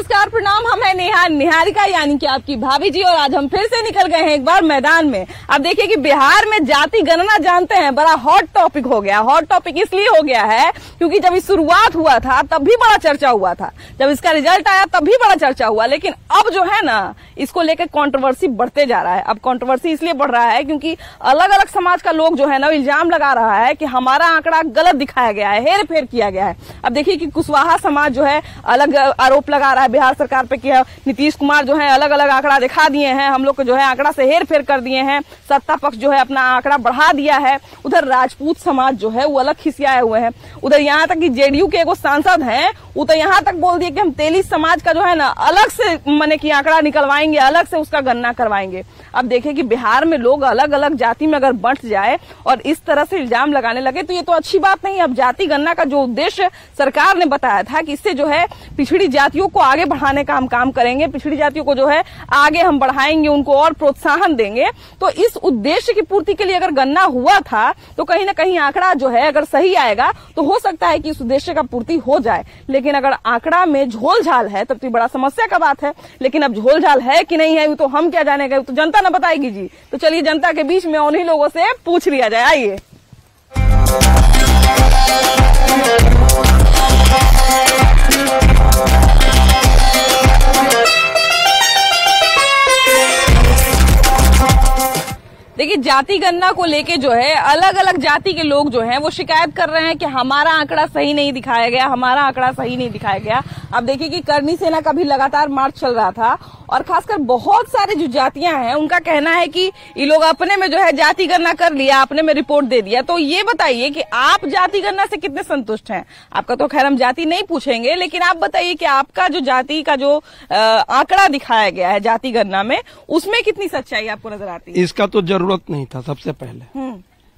नमस्कार प्रणाम, हम है निहारिका यानी कि आपकी भाभी जी, और आज हम फिर से निकल गए हैं एक बार मैदान में। अब देखिए कि बिहार में जाति गणना जानते हैं बड़ा हॉट टॉपिक हो गया। हॉट टॉपिक इसलिए हो गया है क्योंकि जब इस शुरुआत हुआ था तब भी बड़ा चर्चा हुआ था, जब इसका रिजल्ट आया तब भी बड़ा चर्चा हुआ, लेकिन अब जो है ना इसको लेकर कंट्रोवर्सी बढ़ते जा रहा है। अब कंट्रोवर्सी इसलिए बढ़ रहा है क्योंकि अलग अलग समाज का लोग जो है ना इल्जाम लगा रहा है कि हमारा आंकड़ा गलत दिखाया गया है, हेर फेर किया गया है। अब देखिए कि कुशवाहा समाज जो है अलग आरोप लगा रहा है बिहार सरकार पे कि नीतीश कुमार जो है अलग अलग आंकड़ा दिखा दिए हैं, हम लोग को जो है आंकड़ा से हेर फेर कर दिए हैं, सत्ता पक्ष जो है अपना आंकड़ा बढ़ा दिया है। उधर राजपूत समाज जो है वो अलग खिसियाए हुए हैं। उधर यहाँ तक कि जेडीयू के एगो सांसद हैं वो तो यहाँ तक बोल दिए कि हम तेलीस समाज का जो है ना अलग से माने कि आंकड़ा निकलवाएंगे, अलग से उसका गणना करवाएंगे। अब देखिए कि बिहार में लोग अलग अलग जाति में अगर बंट जाए और इस तरह से इल्जाम लगाने लगे तो ये तो अच्छी बात नहीं। अब जाति गणना का जो उद्देश्य सरकार ने बताया था कि इससे जो है पिछड़ी जातियों को आगे बढ़ाने का हम काम करेंगे, पिछड़ी जातियों को जो है आगे हम बढ़ाएंगे, उनको और प्रोत्साहन देंगे। तो इस उद्देश्य की पूर्ति के लिए अगर गणना हुआ था तो कहीं ना कहीं आंकड़ा जो है अगर सही आएगा तो हो सकता है कि इस उद्देश्य का पूर्ति हो जाए। लेकिन अगर आंकड़ा में झोल झाल है तब तो बड़ा समस्या का बात है। लेकिन अब झोल झाल है कि नहीं है वो तो हम क्या जानेंगे, तो जनता ना बताएगी जी। तो चलिए जनता के बीच में उन्हीं लोगों से पूछ लिया जाए, आइए। देखिए जाति गणना को लेके जो है अलग अलग जाति के लोग जो हैं वो शिकायत कर रहे हैं कि हमारा आंकड़ा सही नहीं दिखाया गया, हमारा आंकड़ा सही नहीं दिखाया गया। अब देखिए कि करनी सेना का भी लगातार मार्च चल रहा था और खासकर बहुत सारे जो जातियां हैं उनका कहना है कि ये लोग अपने में जो है जाति गणना कर लिया, अपने में रिपोर्ट दे दिया। तो ये बताइए कि आप जाति गणना से कितने संतुष्ट हैं? आपका तो खैर हम जाति नहीं पूछेंगे, लेकिन आप बताइए कि आपका जो जाति का जो आंकड़ा दिखाया गया है जाति गणना में, उसमें कितनी सच्चाई आपको नजर आती है? इसका तो जरूरत नहीं था सबसे पहले,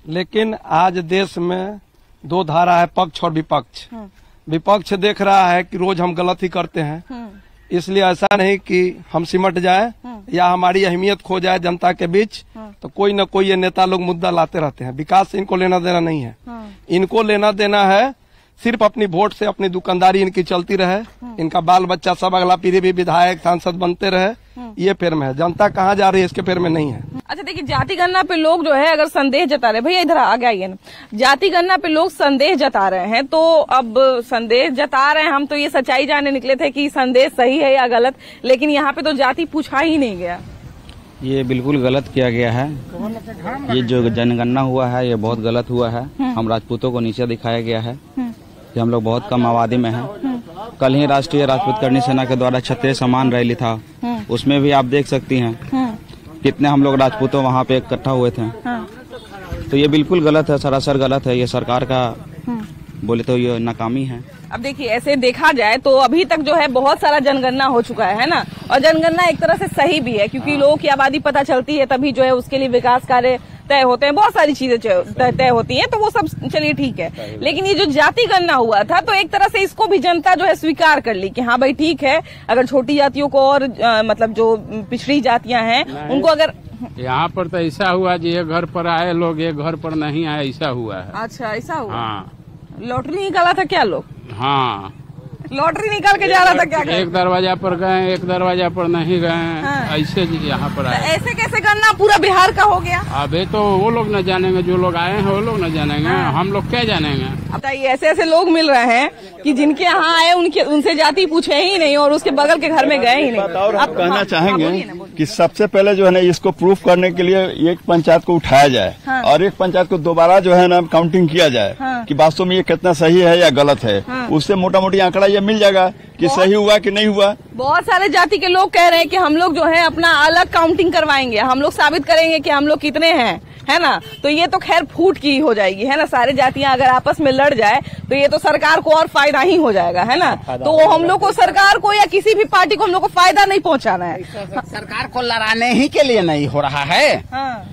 लेकिन आज देश में दो धारा है, पक्ष और विपक्ष। विपक्ष देख रहा है कि रोज हम गलत ही करते हैं, इसलिए ऐसा नहीं कि हम सिमट जाए या हमारी अहमियत खो जाए जनता के बीच। तो कोई न कोई ये नेता लोग मुद्दा लाते रहते हैं। विकास से इनको लेना देना नहीं है, इनको लेना देना है सिर्फ अपनी वोट से, अपनी दुकानदारी इनकी चलती रहे, इनका बाल बच्चा सब अगला पीढ़ी भी विधायक सांसद बनते रहे, ये फेर में है। जनता कहाँ जा रही है इसके फेर में नहीं है। अच्छा देखिए जाति गणना पे लोग जो है अगर संदेह जता रहे, भैया इधर आगे आइए ना, जाति गणना पे लोग संदेह जता रहे हैं, तो अब संदेह जता रहे हैं, हम तो ये सच्चाई जानने निकले थे कि संदेह सही है या गलत, लेकिन यहाँ पे तो जाति पूछा ही नहीं गया। ये बिल्कुल गलत किया गया है। ये जो जनगणना हुआ है ये बहुत गलत हुआ है। हम राजपूतों को नीचे दिखाया गया है कि हम लोग बहुत कम आबादी में हैं। कल ही राष्ट्रीय राजपूत करनी सेना के द्वारा क्षत्रिय सम्मान रैली था, उसमें भी आप देख सकती हैं कितने हम लोग राजपूतों वहाँ पे इकट्ठा हुए थे। तो ये बिल्कुल गलत है, सरासर गलत है। ये सरकार का बोले तो ये नाकामी है। अब देखिए ऐसे देखा जाए तो अभी तक जो है बहुत सारा जनगणना हो चुका है ना, और जनगणना एक तरह से सही भी है क्योंकि लोगों की आबादी पता चलती है, तभी जो है उसके लिए विकास कार्य तय होते हैं, बहुत सारी चीजें तय होती हैं, तो वो सब चलिए ठीक है। लेकिन ये जो जाति गणना हुआ था तो एक तरह से इसको भी जनता जो है स्वीकार कर ली कि हाँ भाई ठीक है, अगर छोटी जातियों को और मतलब जो पिछड़ी जातियां हैं उनको अगर यहाँ पर तो ऐसा हुआ जी, एक घर पर आए लोग, एक घर पर नहीं आए, ऐसा हुआ है। अच्छा ऐसा हुआ? हाँ। लॉटरी निकाला था क्या लोग? हाँ लॉटरी निकाल के जा रहा था क्या? एक दरवाजा पर गए, एक दरवाजा पर नहीं गए। हाँ। ऐसे यहाँ पर आए। ऐसे कैसे गणना पूरा बिहार का हो गया? अबे तो वो लोग न जानेंगे, जो लोग आए हैं वो लोग न जानेंगे। हाँ। हम लोग क्या जानेंगे? अब ये ऐसे ऐसे लोग मिल रहे हैं कि जिनके यहाँ आए उनसे जाति पूछे ही नहीं और उसके बगल के घर में गए ही नहीं। और हम कहना चाहेंगे कि सबसे पहले जो है ना इसको प्रूफ करने के लिए एक पंचायत को उठाया जाए और एक पंचायत को दोबारा जो है ना काउंटिंग किया जाए कि वास्तव में ये कितना सही है या गलत है। उससे मोटा मोटी आंकड़ा ये मिल जाएगा कि सही हुआ कि नहीं हुआ। बहुत सारे जाति के लोग कह रहे हैं कि हम लोग जो है अपना अलग काउंटिंग करवाएंगे, हम लोग साबित करेंगे कि हम लोग कितने हैं, है ना। तो ये तो खैर फूट की हो जाएगी, है ना। सारे जातियां अगर आपस में लड़ जाए तो ये तो सरकार को और फायदा ही हो जाएगा, है ना। तो वो हम लोग को, सरकार को या किसी भी पार्टी को हम लोग को फायदा नहीं पहुंचाना है। सरकार को लड़ाने ही के लिए नहीं हो रहा है।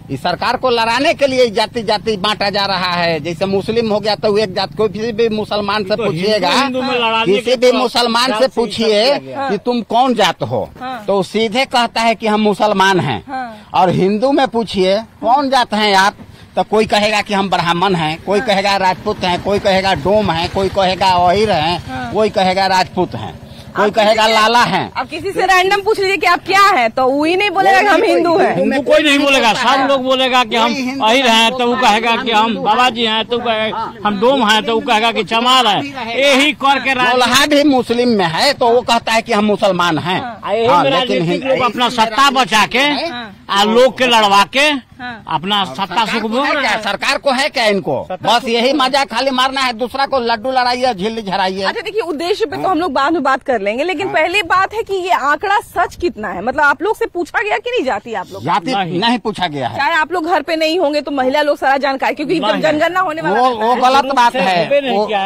इस सरकार को लड़ाने के लिए जाति जाति बांटा जा रहा है। जैसे मुस्लिम हो गया तो एक जाति, कोई किसी भी मुसलमान से पूछिएगा, किसी भी मुसलमान से पूछिए कि तुम कौन जात हो, तो सीधे कहता है कि हम मुसलमान हैं। और हिंदू में पूछिए कौन जात हैं आप, तो कोई कहेगा कि हम ब्राह्मण हैं, कोई कहेगा राजपूत हैं, कोई कहेगा डोम हैं, कोई कहेगा अहीर हैं, कोई कहेगा राजपूत हैं। कोई कहेगा लाला है। अब किसी से रैंडम पूछ लीजिए कि आप क्या हैं, तो वही नहीं बोलेगा कि हम हिंदू हैं। हिंदू कोई नहीं बोलेगा, सब लोग बोलेगा कि हम अहिर हैं, तो वो कहेगा कि हम बाबा जी हैं, तो हम डोम हैं, तो वो कहेगा कि चमार है। यही करके मौलहा भी मुस्लिम में है तो वो कहता है कि हम मुसलमान हैं। लेकिन लोग अपना सत्ता बचा के लोग के लड़वा के अपना सत्ता सुख भोग रहा है। सरकार को है क्या इनको? बस यही मजा खाली मारना है, दूसरा को लड्डू लड़ाइए, झिल्ली झड़ाइए। अच्छा देखिए, उद्देश्य पे तो हम लोग बाद में बात कर लेंगे, लेकिन पहले बात है कि ये आंकड़ा सच कितना है। मतलब आप लोग से पूछा गया कि नहीं जाती आप लोग? जाति नहीं पूछा गया है। चाहे आप लोग घर पे नहीं होंगे तो महिला लोग सारा जानकारी, क्योंकि जब जनगणना होने वाला वो गलत बात है।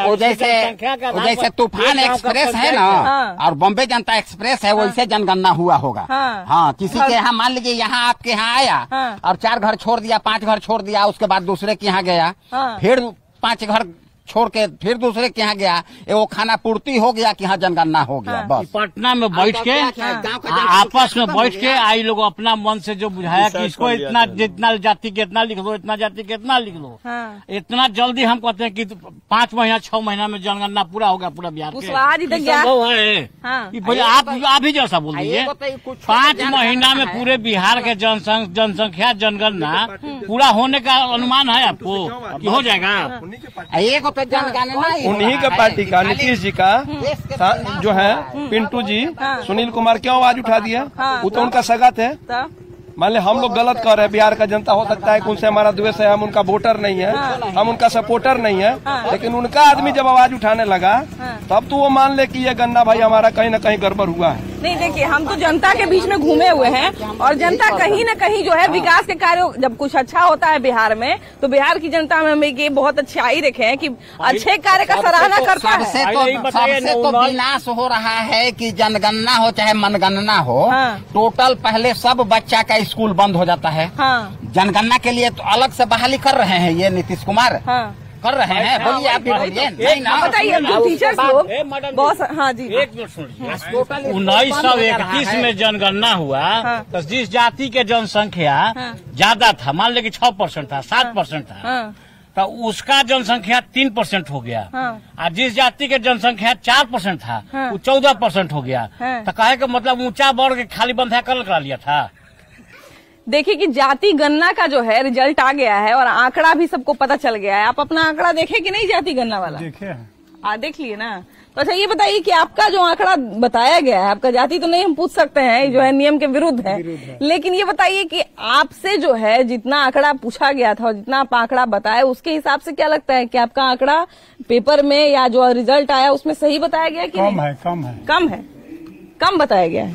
वो जैसे तूफान एक्सप्रेस है ना और बॉम्बे जनता एक्सप्रेस है, वैसे जनगणना हुआ होगा। हाँ, किसी के यहाँ मान लीजिए यहाँ आपके यहाँ आया और 4 घर छोड़ दिया, 5 घर छोड़ दिया, उसके बाद दूसरे के यहाँ गया, फिर 5 घर छोड़ के फिर दूसरे के यहाँ गया, वो खाना पूर्ति हो गया कि हाँ जनगणना हो गया। बस पटना में बैठ के आपस में बैठ के आई लोग अपना मन से जो बुझाया कि इसको इतना जितना जाति के इतना लिख लो, इतना जाति के इतना लिख लो। इतना जल्दी हम कहते हैं कि 5 महीना 6 महीना में जनगणना पूरा हो गया पूरा बिहार के। आप ही जैसा बोल दीजिए, 5 महीना में पूरे बिहार के जनसंख्या जनगणना पूरा होने का अनुमान है आपको कि हो जाएगा? उन्हीं का पार्टी का नीतीश जी का जो है पिंटू जी, सुनील कुमार क्यों आवाज उठा दिया? वो तो उनका सगा थे। मान ली हम लोग गलत कर रहे हैं, बिहार का जनता हो सकता है कि उनसे हमारा द्वेष है, हम उनका वोटर नहीं है, हम उनका सपोर्टर नहीं है, लेकिन उनका आदमी जब आवाज उठाने लगा तब तो वो मान ले कि ये गन्ना भाई हमारा कहीं न कहीं गड़बड़ हुआ है। नहीं देखिए, हम तो जनता के बीच में घूमे हुए हैं और जनता कहीं न कहीं जो है विकास के कार्यों, जब कुछ अच्छा होता है बिहार में तो बिहार की जनता में हमें ये बहुत अच्छाई रखे हैं कि अच्छे कार्य का सराहना करता है। सबसे तो विनाश हो रहा है कि जनगणना हो चाहे मनगणना हो, टोटल पहले सब बच्चा का स्कूल बंद हो जाता है। जनगणना के लिए तो अलग से बहाली कर रहे हैं ये नीतीश कुमार कर रहे हैं। बोलिए, आप भी बोलिए। बताइए टीचर्स लोग बहुत। हाँ जी, 1931 में जनगणना हुआ तो जिस जाति के जनसंख्या ज्यादा था, मान लीजिए 6% था, 7% था, तो उसका जनसंख्या 3% हो गया। और जिस जाति के जनसंख्या 4% था वो 14% हो गया। तो कहे का मतलब ऊंचा वर्ग खाली बंधा करा लिया था। देखिए कि जाति गणना का जो है रिजल्ट आ गया है और आंकड़ा भी सबको पता चल गया है। आप अपना आंकड़ा देखे कि नहीं जाति गणना वाला? देख लिए ना। तो अच्छा ये बताइए कि आपका जो आंकड़ा बताया गया है, आपका जाति तो नहीं हम पूछ सकते हैं, जो है नियम के विरुद्ध है, लेकिन ये बताइए कि आपसे जो है जितना आंकड़ा पूछा गया था और जितना आप आंकड़ा बताए, उसके हिसाब से क्या लगता है कि आपका आंकड़ा पेपर में या जो रिजल्ट आया उसमें सही बताया गया कि कम बताया गया?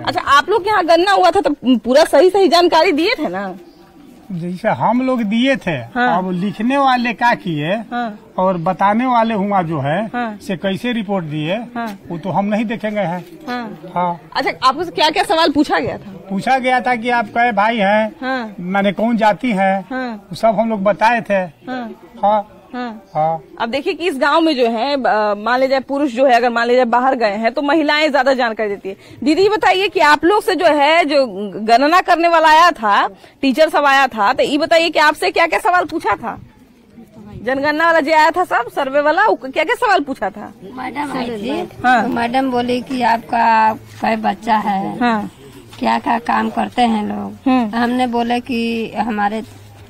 अच्छा, आप लोग यहाँ गणना हुआ था तो पूरा सही जानकारी दिए थे ना? जैसे हम लोग दिए थे। अब लिखने वाले क्या किए और बताने वाले हुआ जो है से कैसे रिपोर्ट दिए वो तो हम नहीं देखेंगे हैं। अच्छा, आपको क्या क्या सवाल पूछा गया था? पूछा गया था कि आप कहे भाई हैं, मैंने कौन जाति है, सब हम लोग बताए थे। अब देखिए कि इस गांव में जो है मान लीजिए पुरुष जो है, अगर मान लीजिए बाहर गए हैं तो महिलाएं ज्यादा जानकारी देती है। दीदी बताइए कि आप लोग से जो है जो गणना करने वाला आया था, टीचर सब आया था, तो ये बताइए कि आपसे क्या क्या सवाल पूछा था? जनगणना वाला जो आया था सब सर्वे वाला, क्या क्या सवाल पूछा था? मैडम बोली कि आपका कई बच्चा है, क्या क्या काम करते हैं लोग। हमने बोले कि हमारे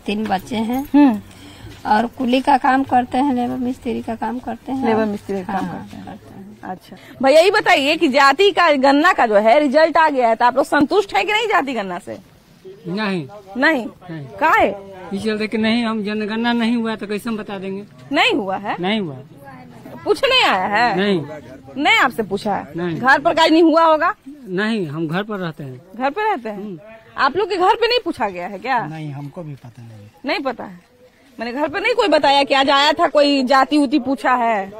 3 बच्चे हैं और कुली का काम करते हैं, लेबर मिस्त्री का काम करते हैं। लेबर मिस्त्री का काम करते हैं। अच्छा भैया, ये बताइए कि जाति का गणना का जो है रिजल्ट आ गया है, तो आप लोग संतुष्ट हैं कि नहीं जाति गणना से? नहीं। काहे? इस चलते कि नहीं, हम जनगणना नहीं हुआ तो कैसे हम बता देंगे? नहीं हुआ है? नहीं हुआ। पूछने आया है? नहीं आपसे पूछा है? नहीं। घर पर काज नहीं हुआ होगा? नहीं, हम घर पर रहते हैं। घर पे रहते हैं? आप लोग के घर पे नहीं पूछा गया है क्या? नहीं, हमको भी पता नहीं। नहीं पता है? मैंने घर पे नहीं कोई बताया कि आज आया था कोई जाति उति पूछा है?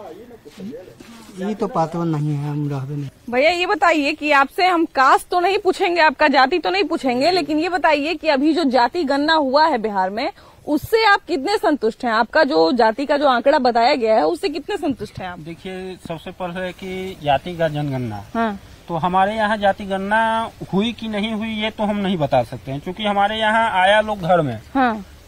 ये तो पता नहीं है, हम रहते नहीं। भैया ये बताइए कि आपसे हम कास्ट तो नहीं पूछेंगे, आपका जाति तो नहीं पूछेंगे, लेकिन ये बताइए कि अभी जो जाति गणना हुआ है बिहार में, उससे आप कितने संतुष्ट हैं? आपका जो जाति का जो आंकड़ा बताया गया है उससे कितने संतुष्ट हैं आप? देखिए, सबसे पहले कि जाति का जनगणना तो हमारे यहाँ जाति गणना हुई कि नहीं हुई ये तो हम नहीं बता सकते हैं, क्योंकि हमारे यहाँ आया लोग घर में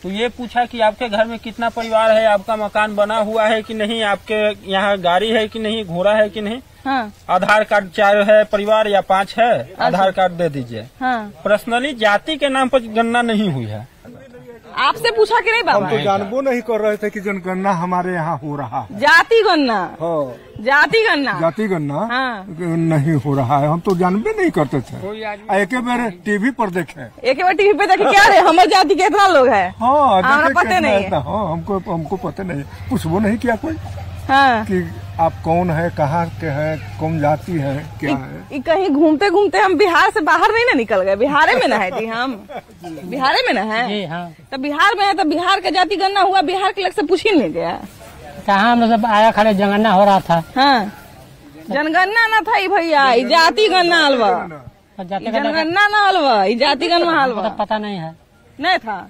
तो ये पूछा कि आपके घर में कितना परिवार है, आपका मकान बना हुआ है कि नहीं, आपके यहाँ गाड़ी है कि नहीं, घोड़ा है कि नहीं, हाँ। आधार कार्ड चाहे है परिवार या 5 है, आधार कार्ड दे दीजिए। हाँ। पर्सनली जाति के नाम पर गणना नहीं हुई है। आपसे पूछा कि नहीं बाबा? हम तो जानबो नहीं कर रहे थे कि जनगणना हमारे यहाँ हो रहा है। जाति गणना? जाति गणना हाँ। नहीं हो रहा है, हम तो जानबे नहीं करते थे। एक बार टीवी पर देखे, क्या रे हमारे जाति के इतना लोग है? हाँ, पता नहीं है। हाँ, हमको पता नहीं, पूछबो नहीं किया कोई। हाँ। कि आप कौन है, कहाँ के हैं, कौन जाति है, क्या है। कहीं घूमते घूमते हम बिहार से बाहर नहीं ना निकल गए, बिहार में ना है जी, हम बिहार में ना है। हाँ। तो बिहार में है तो बिहार का जाति गणना हुआ, बिहार के लोग से पूछ ही नहीं गया। कहाँ हम लोग आया खड़े जनगणना हो रहा था। हाँ, जनगणना ना था भैया, जाति गणना अलवा, जनगणना ना अलवा, जाति गणना अलवा। पता नहीं है, नहीं था,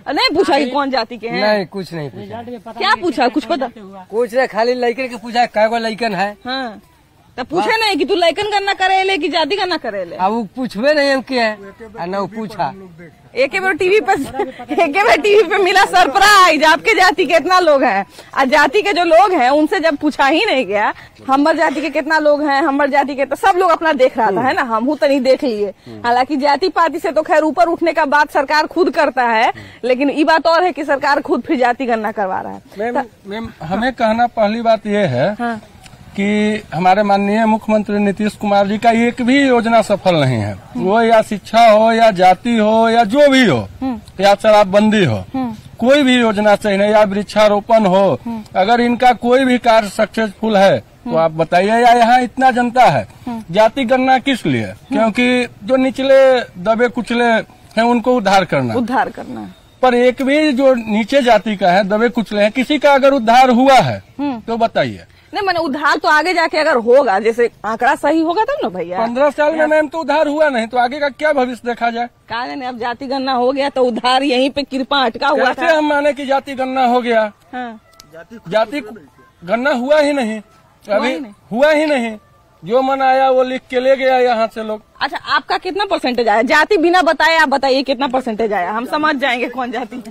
नहीं पूछा कि कौन जाति के हैं? नहीं, कुछ नहीं पूछा। क्या पूछा, कुछ पता? कुछ नहीं, खाली लड़के के पूछा कै गो लड़कन है। हाँ, तो पूछे नहीं कि तू लड़कन गणना करे कि जाति गणना करे? अब वो पूछवे नहीं हम क्या है, न पूछा। एक बार टीवी पे मिला सरप्राइज, आपके जाति के कितना लोग हैं, और जाति के जो लोग हैं उनसे जब पूछा ही नहीं गया हमारे जाति के कितना लोग हैं, हमारे जाति के, तो सब लोग अपना देख रहा था, है ना, हम तो नहीं देख लिए। हालांकि जाति पाति से तो खैर ऊपर उठने का बात सरकार खुद करता है, लेकिन ये बात और है कि सरकार खुद फिर जाति गणना करवा रहा है। मैम हमें कहना पहली बात ये है कि हमारे माननीय मुख्यमंत्री नीतीश कुमार जी का एक भी योजना सफल नहीं है। वो या शिक्षा हो, या जाति हो, या जो भी हो, या शराबबंदी हो, कोई भी योजना सही नहीं, या वृक्षारोपण हो। अगर इनका कोई भी कार्य सक्सेसफुल है तो आप बताइए, या यहाँ इतना जनता है, जाति गणना किस लिए? क्योंकि जो निचले दबे कुचले हैं उनको उद्धार करना। पर एक भी जो नीचे जाति का है, दबे कुचले हैं, किसी का अगर उद्धार हुआ है तो बताइए। नहीं, मैंने उधार तो आगे जाके अगर होगा, जैसे आंकड़ा सही होगा तब ना भैया। 15 साल में मैम तो उधार हुआ नहीं, तो आगे का क्या भविष्य देखा जाए? कहा जाने, अब जाति गणना हो गया तो उधार यहीं पे कृपा अटका हुआ था। हम माने कि जाति गणना हो गया। हाँ। जाति गणना हुआ ही नहीं, अभी हुआ ही नहीं। जो मन आया वो लिख के ले गया यहाँ से लोग। अच्छा, आपका कितना परसेंटेज आया? जाति बिना बताए आप बताइए कितना परसेंटेज आया, हम समझ जाएंगे कौन जाति है।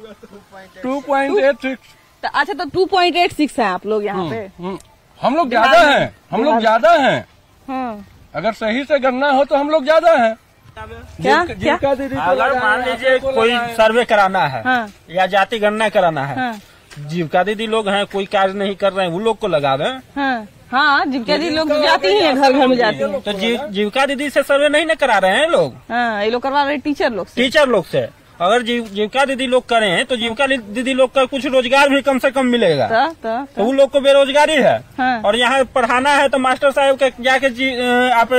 2.86। अच्छा, तो 2.86 है आप लोग यहाँ पे। हम लोग ज्यादा हैं, हम लोग ज्यादा हैं। हाँ। अगर सही से गणना हो तो हम लोग ज्यादा हैं। क्या दीदी, अगर मान लीजिए कोई सर्वे कराना है या जाति गणना कराना है, जीविका दीदी लोग हैं, कोई कार्य नहीं कर रहे हैं, वो लोग को लगा दें। हाँ, जीविका दीदी लोग जाती ही है, घर घर में जाती है। तो जीविका दीदी से सर्वे नहीं न करा रहे हैं लोग। हाँ, ये लोग करवा रहे टीचर लोग से। अगर जीविका दीदी लोग करें तो जीविका दीदी लोग का कुछ रोजगार भी कम से कम मिलेगा। तो वो लोग को बेरोजगारी है। हाँ। और यहाँ पढ़ाना है तो मास्टर साहब के जाके आप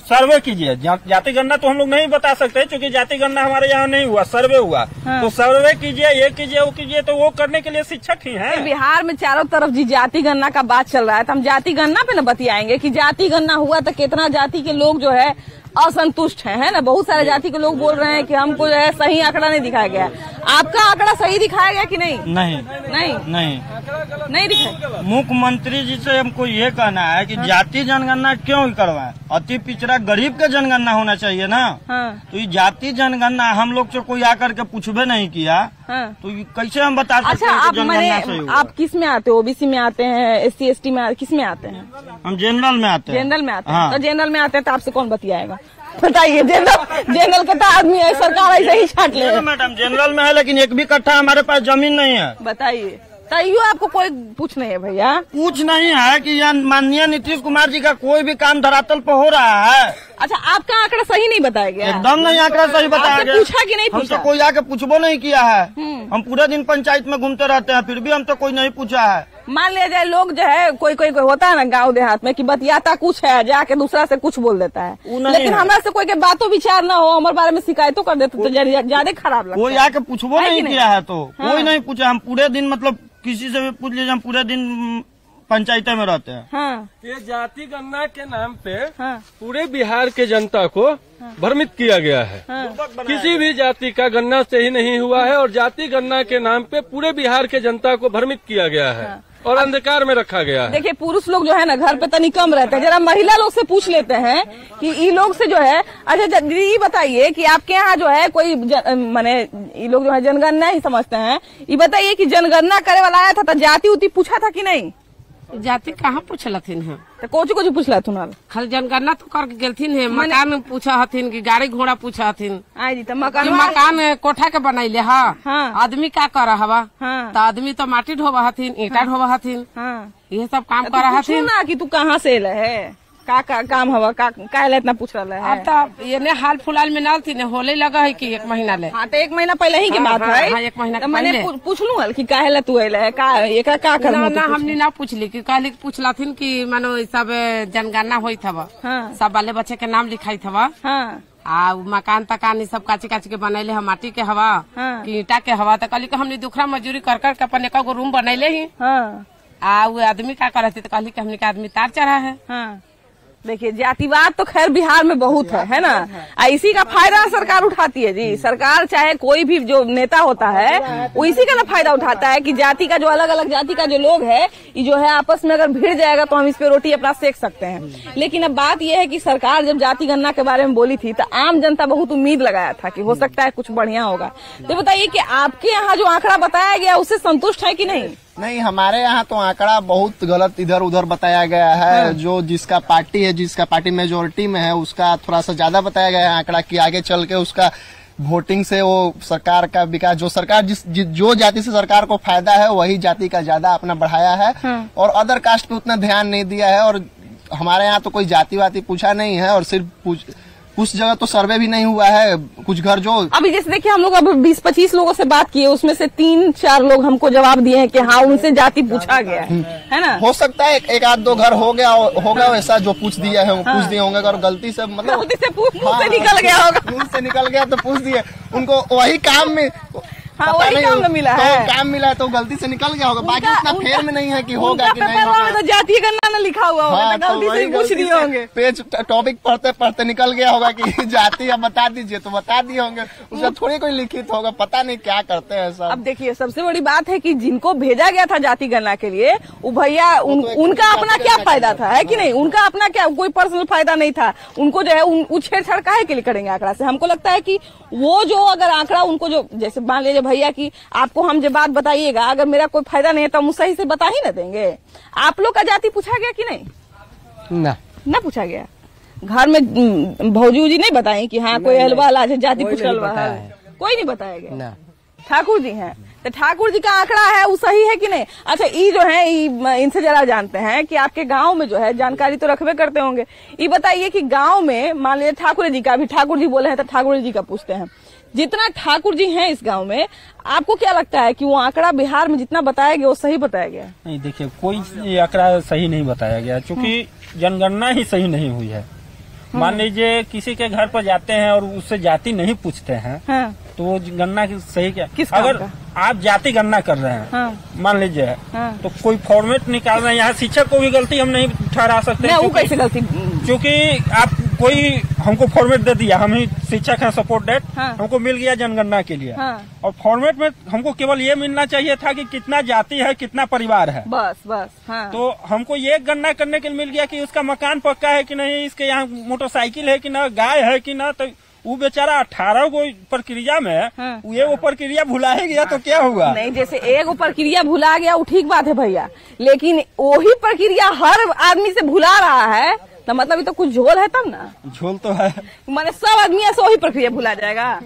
सर्वे कीजिए। जाति गणना तो हम लोग नहीं बता सकते क्योंकि जाति गणना हमारे यहाँ नहीं हुआ, सर्वे हुआ। हाँ। तो सर्वे कीजिए, ये कीजिए, वो कीजिए, तो वो करने के लिए शिक्षक ही हैं। बिहार में चारों तरफ जी जाति गणना का बात चल रहा है, तो हम जाति गणना पे न बतियाएंगे कि जाति गणना हुआ तो कितना जाति के लोग जो है असंतुष्ट है ना। बहुत सारे जाति के लोग बोल रहे हैं कि हमको जो है सही आंकड़ा नहीं दिखाया गया। आपका आंकड़ा सही दिखाया गया कि नहीं? नहीं दिखाया। मुख्यमंत्री जी से हमको ये कहना है कि जाति जनगणना क्यों करवाए? अति पिछड़ा गरीब का जनगणना होना चाहिए ना। तो ये जाति जनगणना हम लोग से कोई आकर के पूछबे नहीं किया। तो कैसे हम बता सकते हैं कि जनगणना सही होगा? आप किस में आते हो? ओबीसी में आते हैं, SC ST में, किस में आते हैं? हम जनरल में आते हैं। जनरल में आते हैं। तो जनरल में आते हैं तो आपसे कौन बतियाएगा? बताइए। जनरल का तो आदमी है, सरकार ऐसे ही छाट ले। मैडम जनरल में है लेकिन एक भी कट्ठा हमारे पास जमीन नहीं है। बताइए। तैयो आपको कोई पूछ नहीं है भैया? पूछ नहीं है कि माननीय नीतीश कुमार जी का कोई भी काम धरातल पर हो रहा है। अच्छा, आपका आंकड़ा सही नहीं बताया गया? एकदम नहीं आंकड़ा सही बताया गया। पूछा कि नहीं पूछा? हमसे कोई आके पूछबो नहीं किया है। हम पूरे दिन पंचायत में घूमते रहते हैं, फिर भी हम तो कोई नहीं पूछा है। मान लिया जाए लोग जो है कोई होता है ना गांव देहात में कि बतियाता कुछ है, जाके दूसरा से कुछ बोल देता है। लेकिन हमारे से कोई के बातों विचार ना हो, हमारे बारे में शिकायतों कर देते तो ज्यादा खराब लगता है। कोई आके पूछबो नहीं किया है तो कोई नहीं पूछा। हम पूरे दिन मतलब किसी से भी पूछ लीजिए, हम पूरे दिन पंचायत में रहते हैं। हाँ। ये जाति गणना के नाम पे पूरे बिहार के जनता को भ्रमित किया गया है। किसी भी जाति का गणना सही नहीं हुआ है और जाति गणना के नाम पे पूरे बिहार के जनता को भ्रमित किया गया है और अंधकार में रखा गया है। देखिए, पुरुष लोग जो है ना घर पे तनी कम रहते हैं, जरा महिला लोग से पूछ लेते हैं कि ये लोग से जो है। अच्छा दीदी, ये बताइए कि आपके यहाँ जो है कोई माने ये लोग जो है जनगणना ही समझते हैं, ये बताइए कि जनगणना करे वाला आया था तो जाति उति पूछा था कि नहीं? जाति कहाँ पूछलथिन है तो कोची पूछला तुनाल खाली जनगणना तो करके गेलथिन है। मकान में पूछा हथिन कि गाड़ी घोड़ा पूछा हथिन। आई जी तो मकान कोठा के बनैले हाँ। आदमी क्या कर हवा तो आदमी तो माटी ढोबा हथिन, ईटा ढोबा हथिन, ये सब काम कर हथिन ना कि तू कहाँ से है का काम हवा का इतना पूछ रहा है। अब तो ये हाल फिलहाल में ना थी होले लगा है कि 1 महीना ले। हाँ तो 1 महीना पहले ही की बात है। हाँ 1 महीना मैंने पूछलू हल कि काहे ला तू है का कर ना हमने ना पूछली कि कहली पूछलाथिन कि मानो सब जनगणना हुई था सब बाले बच्चे के नाम लिखाई था आ मकान तकान सब काची काची के बनैले है माटी के हवा कि ईटा के हवा तो कहली हमने दुखरा मजदूरी कर कर के अपन 1 रूम बनैले ही आ वो आदमी क्या करती तो कहली हमने के आदमी तार चढ़ा है। देखिए जातिवाद तो खैर बिहार में बहुत है ना। इसी का फायदा सरकार उठाती है जी। सरकार चाहे कोई भी जो नेता होता है वो इसी का ना फायदा उठाता है कि जाति का जो अलग अलग जाति का जो लोग है ये जो है आपस में अगर भिड़ जाएगा तो हम इस पे रोटी अपना सेक सकते हैं। लेकिन अब बात यह है कि सरकार जब जाति गणना के बारे में बोली थी तो आम जनता बहुत उम्मीद लगाया था कि हो सकता है कुछ बढ़िया होगा। तो बताइए कि आपके यहाँ जो आंकड़ा बताया गया उससे संतुष्ट है कि नहीं? नहीं, हमारे यहाँ तो आंकड़ा बहुत गलत इधर उधर बताया गया है। जो जिसका पार्टी मेजोरिटी में है उसका थोड़ा सा ज्यादा बताया गया है आंकड़ा कि आगे चल के उसका वोटिंग से वो सरकार का विकास जो सरकार जो जाति से सरकार को फायदा है वही जाति का ज्यादा अपना बढ़ाया है और अदर कास्ट पे उतना ध्यान नहीं दिया है। और हमारे यहाँ तो कोई जाति वाति पूछा नहीं है और सिर्फ उस जगह तो सर्वे भी नहीं हुआ है। कुछ घर जो अभी जैसे देखिए हम लोग अब 20-25 लोगों से बात किए उसमें से 3-4 लोग हमको जवाब दिए हैं कि हाँ उनसे जाति पूछा गया है ना। हो सकता है 1-2 घर होगा वैसा जो पूछ दिया है पूछ दिए होंगे अगर गलती से मतलब गलती से मुंह से निकल गया होगा मुंह से निकल गया तो पूछ दिए उनको वही काम में वही काम मिला है काम मिला है तो गलती से निकल गया होगा। बाकी उतना फेर में नहीं है कि होगा कि नहीं होगा। तो जातीय गणना न लिखा हुआ होगा तो गलती से पूछ दिए होंगे। पेज टॉपिक पढ़ते पढ़ते निकल गया होगा कि जाति अब बता दीजिए तो बता दिए होंगे। उसका थोड़ी कोई लिखित होगा, पता नहीं क्या करते हैं सब। अब देखिए सबसे बड़ी बात है कि जिनको भेजा गया था जाति गणना के लिए वो भैया उनका अपना क्या फायदा था है कि नहीं? उनका अपना क्या कोई पर्सनल फायदा नहीं था। उनको जो है छेड़छाड़ काहे के लिए करेंगे आंकड़ा से? हमको लगता है कि वो जो अगर आंकड़ा उनको जो जैसे मान लीजिए भैया की आपको हम जो बात बताइएगा अगर मेरा कोई फायदा नहीं है तो हम सही से बता ही न देंगे। आप लोग का जाति पूछा गया कि नहीं? ना पूछा गया। घर में भौजी जी नहीं बताएं कि हाँ कोई हलवाल आज जाति पूछ रहा है? कोई नहीं बताया गया। ठाकुर जी हैं तो ठाकुर जी का आंकड़ा है वो सही है कि नहीं? अच्छा ये जो है इनसे जरा जानते हैं कि आपके गांव में जो है जानकारी तो रखबे करते होंगे। ये बताइए कि गांव में मान लीजिए ठाकुर जी का, अभी ठाकुर जी बोले हैं तो ठाकुर जी का पूछते हैं। जितना ठाकुर जी हैं इस गांव में आपको क्या लगता है कि वो आंकड़ा बिहार में जितना बताया गया वो सही बताया गया? नहीं, देखिए कोई आंकड़ा सही नहीं बताया गया क्योंकि जनगणना ही सही नहीं हुई है। मान लीजिए किसी के घर पर जाते हैं और उससे जाति नहीं पूछते हैं तो वो गणना की सही क्या? अगर आप जाति गणना कर रहे हैं मान लीजिए तो कोई फॉर्मेट निकाल रहे हैं। यहाँ शिक्षक को भी गलती हम नहीं ठहरा सकते वो कैसे गलती? क्योंकि आप कोई हमको फॉर्मेट दे दिया, हम ही शिक्षक हैं सपोर्ट डेट हमको मिल गया जनगणना के लिए और फॉर्मेट में हमको केवल ये मिलना चाहिए था कि कितना जाति है कितना परिवार है बस। तो हमको ये गणना करने के लिए मिल गया कि उसका मकान पक्का है कि नहीं, इसके यहाँ मोटरसाइकिल है कि ना, गाय है कि ना। तो वो बेचारा 18 को प्रक्रिया में वो प्रक्रिया भुला ही गया तो क्या हुआ? नहीं, जैसे एक प्रक्रिया भुला गया वो ठीक बात है भैया, लेकिन वही प्रक्रिया हर आदमी से भुला रहा है तो मतलब ये तो कुछ झोल है तब ना। झोल तो है, माने सब आदमी ऐसे वही प्रक्रिया भुला जाएगा।